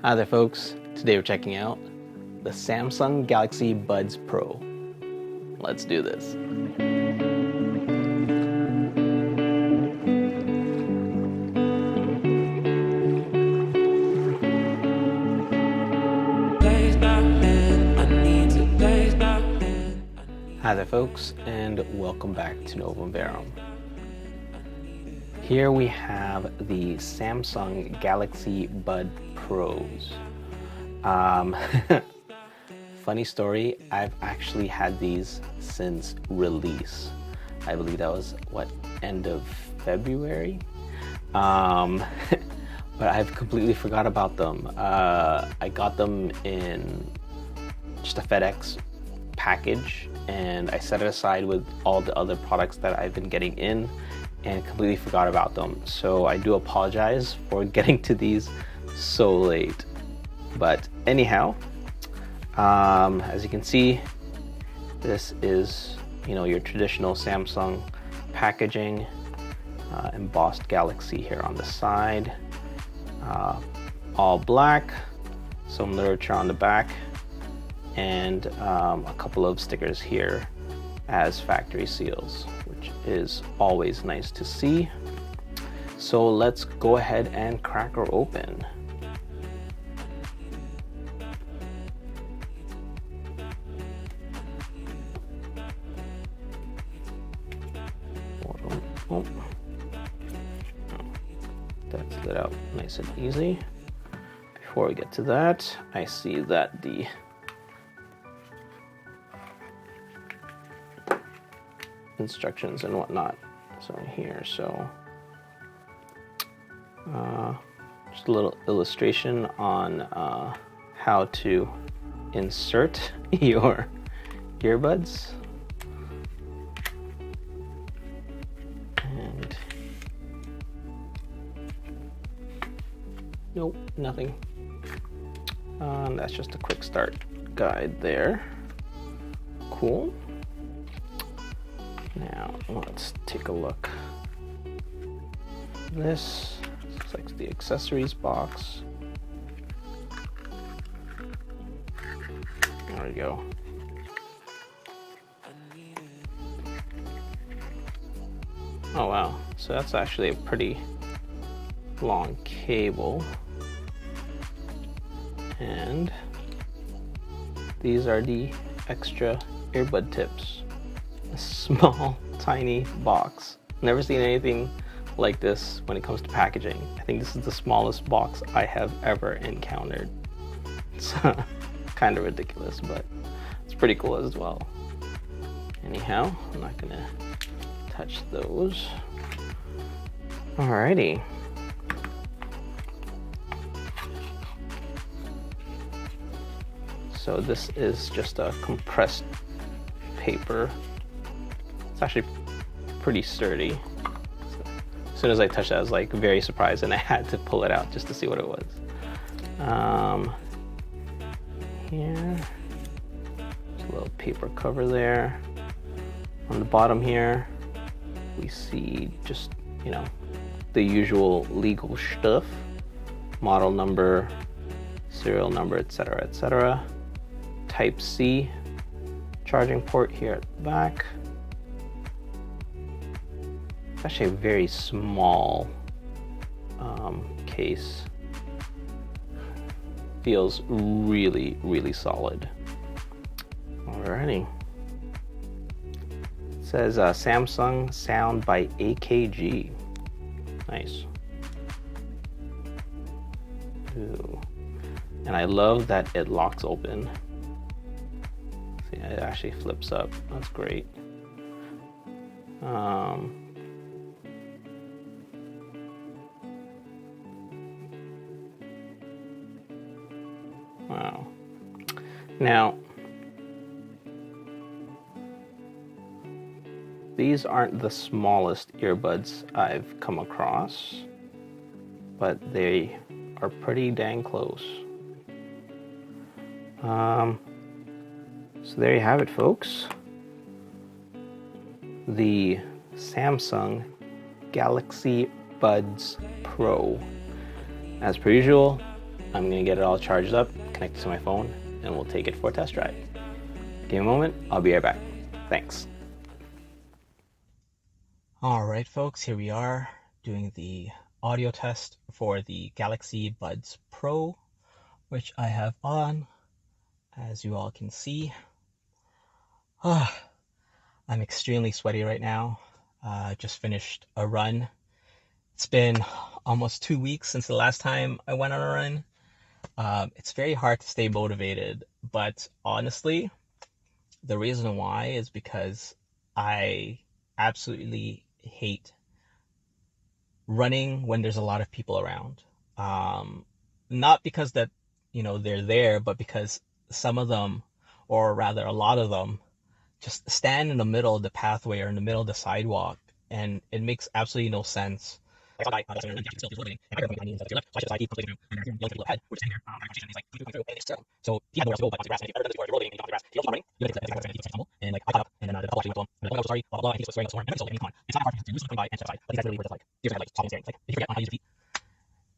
Hi there folks, today we're checking out the Samsung Galaxy Buds Pro. Let's do this. Hi there folks, and welcome back to Novum Verum. Here we have the Samsung Galaxy Bud Pros. Funny story, I've actually had these since release. I believe that was, end of February? But I've completely forgot about them. I got them in just a FedEx package, and I set it aside with all the other products that I've been getting in and completely forgot about them. So I do apologize for getting to these so late. But anyhow, as you can see, this is, your traditional Samsung packaging, embossed Galaxy here on the side, all black, some literature on the back, and a couple of stickers here as factory seals, which is always nice to see. So let's go ahead and crack her open. Oh. That's lit out nice and easy. Before we get to that, I see that the instructions and whatnot is on here. So just a little illustration on how to insert your earbuds. And nope, nothing. That's just a quick start guide there. Cool. Now let's take a look. This looks like the accessories box. There we go. Oh wow, so that's actually a pretty long cable. And these are the extra earbud tips. A small, tiny box. Never seen anything like this when it comes to packaging. I think this is the smallest box I have ever encountered. It's kind of ridiculous, but it's pretty cool as well. Anyhow, I'm not gonna touch those. Alrighty. So this is just a compressed paper. It's actually pretty sturdy. So as soon as I touched it, I was like very surprised, and I had to pull it out just to see what it was. Here, there's a little paper cover there. On the bottom here, we see just, the usual legal stuff, model number, serial number, etc., etc. Type C charging port here at the back. It's actually a very small case. Feels really, really solid. Alrighty. It says Samsung Sound by AKG. Nice. Ooh. And I love that it locks open. See, it actually flips up. That's great. Wow. Now, these aren't the smallest earbuds I've come across, but they are pretty dang close. So there you have it, folks. The Samsung Galaxy Buds Pro. As per usual, I'm gonna get it all charged up, connect it to my phone, and we'll take it for a test drive. Give me a moment, I'll be right back. Thanks. All right, folks, here we are doing the audio test for the Galaxy Buds Pro, which I have on, as you all can see. I'm extremely sweaty right now. Just finished a run. It's been almost 2 weeks since the last time I went on a run. It's very hard to stay motivated, but honestly, the reason why is because I absolutely hate running when there's a lot of people around. Not because that, they're there, but because some of them, or rather a lot of them, just stand in the middle of the pathway or in the middle of the sidewalk, and it makes absolutely no sense. I saw a guy that's still rolling, and I heard him on the inside to your left, so I should keep completing him, and I hear him yelling people ahead, who were standing there, having a conversation, and he's like, through, and it's terrible. So he had nowhere else to go but onto the grass, and if everybody was rolling, and you got on the grass, he'll keep running, you're gonna get to the guy stumble, and like, I got up, and then the couple actually went to him, and like, oh, I'm so sorry, blah, blah, blah, and he was swearing up a storm, and then he's come on, it's not hard to do something by and step aside, but these guys really were just like, here's like, talking, staring, it's like, if you forget on how to use your feet.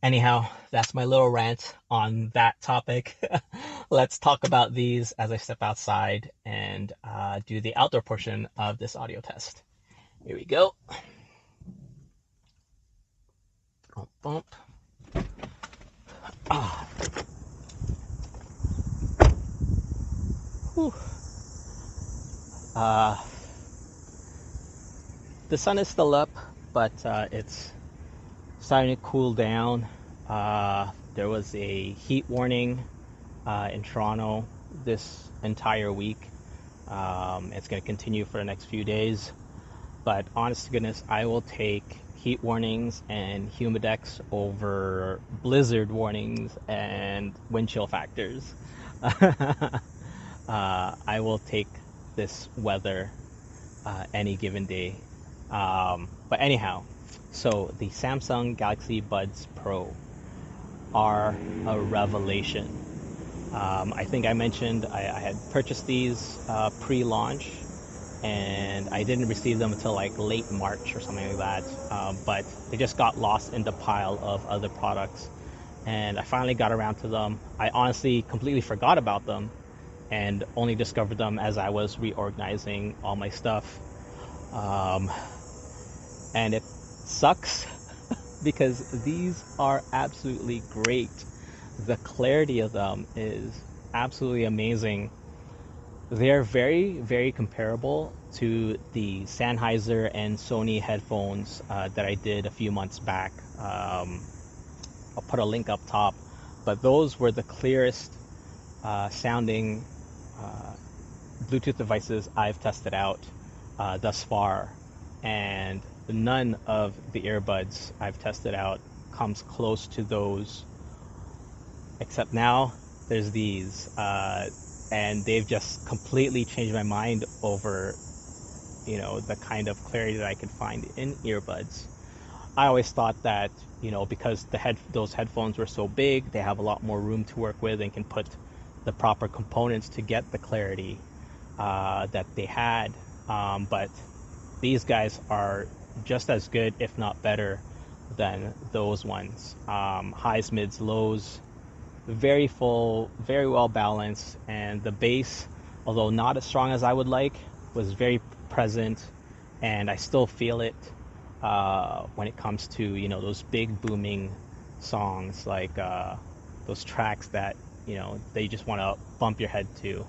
Anyhow, that's my little rant on that topic. Let's talk about these as I step outside and do the outdoor portion of this audio test. Here we go. Bump. Whew. The sun is still up, but it's starting to cool down. There was a heat warning in Toronto this entire week. It's going to continue for the next few days. But honest to goodness, I will take heat warnings and humidex over blizzard warnings and wind chill factors. I will take this weather any given day. But anyhow, so the Samsung Galaxy Buds Pro are a revelation. I think I mentioned I had purchased these pre-launch, and I didn't receive them until like late March or something like that. But they just got lost in the pile of other products, and I finally got around to them. I honestly completely forgot about them and only discovered them as I was reorganizing all my stuff. And it sucks because these are absolutely great. The clarity of them is absolutely amazing. They're very, very comparable to the Sennheiser and Sony headphones that I did a few months back. I'll put a link up top, but those were the clearest sounding Bluetooth devices I've tested out thus far, and none of the earbuds I've tested out comes close to those, except now there's these, and they've just completely changed my mind over the kind of clarity that I could find in earbuds. I always thought that because those headphones were so big, they have a lot more room to work with and can put the proper components to get the clarity that they had, but these guys are just as good, if not better, than those ones. Highs, mids, lows, very full, very well balanced, and the bass, although not as strong as I would like, was very present, and I still feel it when it comes to those big booming songs, like those tracks that they just want to bump your head to.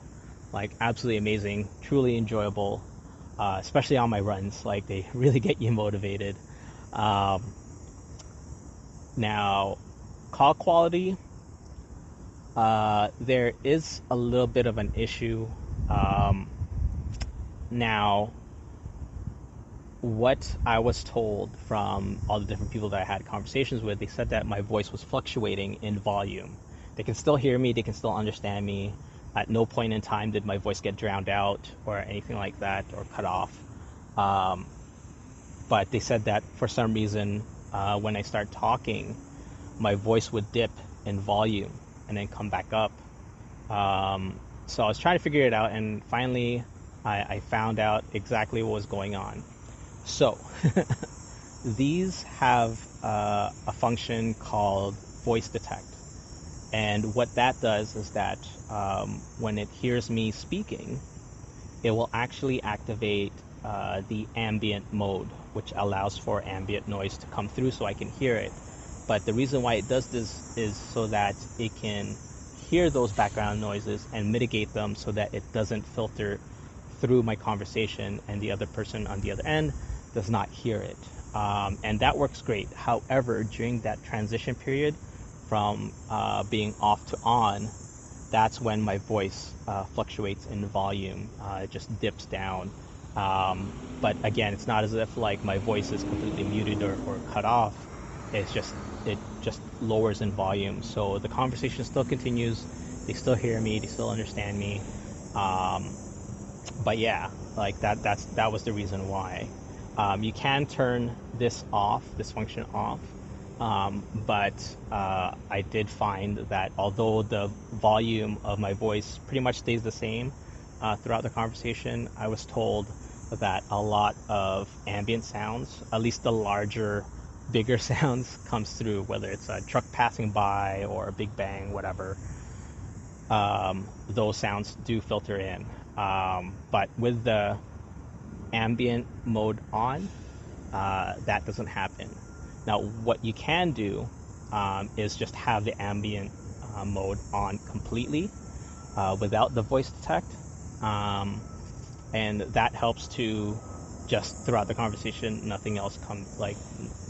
Like, absolutely amazing, truly enjoyable, especially on my runs. Like, they really get you motivated. Now, call quality, there is a little bit of an issue. Now, what I was told from all the different people that I had conversations with, they said that my voice was fluctuating in volume. They can still hear me, they can still understand me. At no point in time did my voice get drowned out or anything like that, or cut off. But they said that for some reason, when I start talking, my voice would dip in volume and then come back up. So I was trying to figure it out, and finally I found out exactly what was going on. So these have a function called voice detect. And what that does is that when it hears me speaking, it will actually activate the ambient mode, which allows for ambient noise to come through so I can hear it. But the reason why it does this is so that it can hear those background noises and mitigate them so that it doesn't filter through my conversation and the other person on the other end does not hear it. And that works great. However, during that transition period from being off to on, that's when my voice fluctuates in volume. It just dips down. But again, it's not as if like my voice is completely muted or cut off. It just lowers in volume. So the conversation still continues. They still hear me. They still understand me. But yeah, like that was the reason why. You can turn this off, this function off. But I did find that although the volume of my voice pretty much stays the same throughout the conversation, I was told that a lot of ambient sounds, at least the larger, bigger sounds, comes through, whether it's a truck passing by or a big bang, whatever. Those sounds do filter in. But with the ambient mode on, that doesn't happen. Now, what you can do is just have the ambient mode on completely without the voice detect. And that helps to just throughout the conversation, nothing else comes, like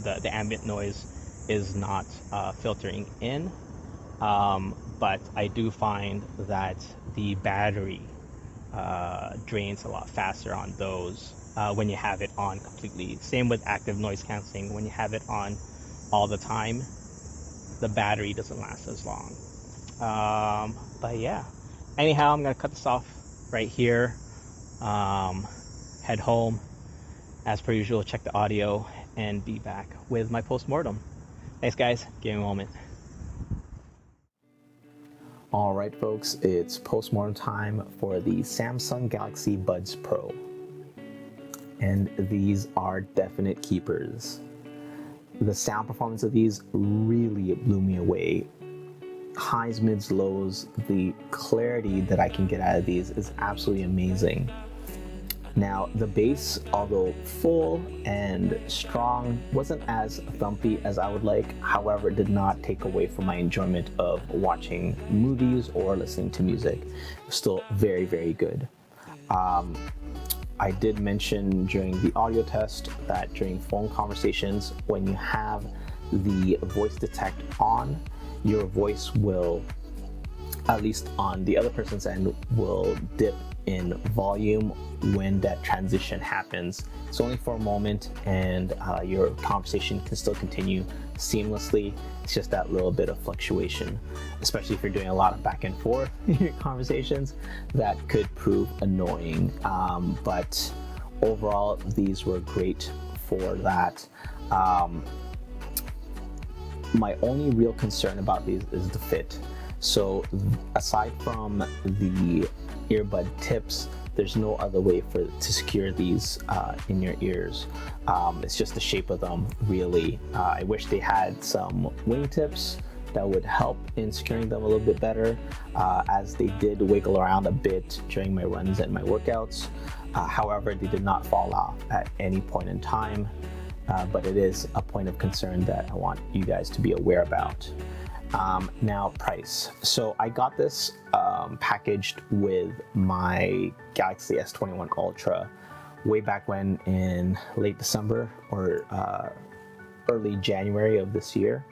the ambient noise is not filtering in. But I do find that the battery drains a lot faster on those when you have it on completely. Same with active noise canceling. When you have it on all the time, the battery doesn't last as long. But yeah. Anyhow, I'm gonna cut this off right here. Head home. As per usual, check the audio and be back with my postmortem. Thanks, guys. Give me a moment. All right, folks, it's postmortem time for the Samsung Galaxy Buds Pro. And these are definite keepers. The sound performance of these really blew me away. Highs, mids, lows, the clarity that I can get out of these is absolutely amazing. Now, the bass, although full and strong, wasn't as thumpy as I would like. However, it did not take away from my enjoyment of watching movies or listening to music. It was still very, very good. I did mention during the audio test that during phone conversations, when you have the voice detect on, your voice will, at least on the other person's end, will dip in volume when that transition happens. It's only for a moment, and your conversation can still continue seamlessly. It's just that little bit of fluctuation, especially if you're doing a lot of back and forth in your conversations, that could prove annoying. But overall, these were great for that. My only real concern about these is the fit. So aside from the earbud tips, there's no other way to secure these in your ears. It's just the shape of them, really. I wish they had some wingtips that would help in securing them a little bit better, as they did wiggle around a bit during my runs and my workouts. However, they did not fall off at any point in time, but it is a point of concern that I want you guys to be aware about. Now, price. So I got this packaged with my Galaxy S21 Ultra way back when, in late December or early January of this year.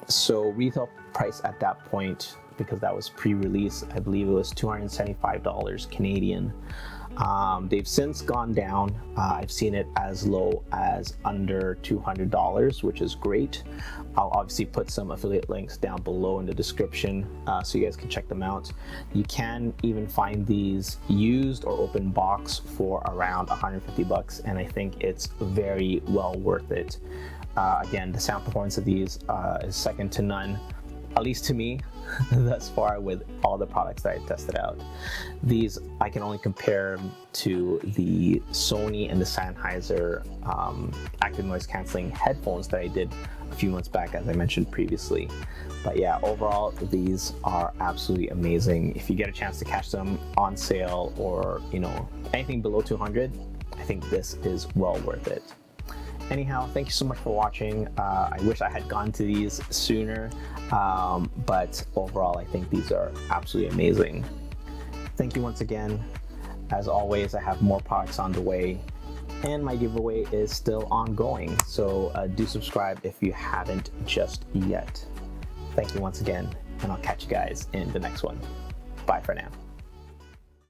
So retail price at that point, because that was pre-release, I believe it was $275 Canadian. They've since gone down. I've seen it as low as under $200, which is great. I'll obviously put some affiliate links down below in the description so you guys can check them out. You can even find these used or open box for around $150, and I think it's very well worth it. Again, the sound performance of these is second to none. at least to me, thus far with all the products that I tested out. These I can only compare to the Sony and the Sennheiser active noise canceling headphones that I did a few months back, as I mentioned previously. But yeah, overall, these are absolutely amazing. If you get a chance to catch them on sale, or anything below 200, I think this is well worth it. Anyhow, thank you so much for watching. I wish I had gone to these sooner, but overall, I think these are absolutely amazing. Thank you once again. As always, I have more products on the way, and my giveaway is still ongoing. So do subscribe if you haven't just yet. Thank you once again, and I'll catch you guys in the next one. Bye for now.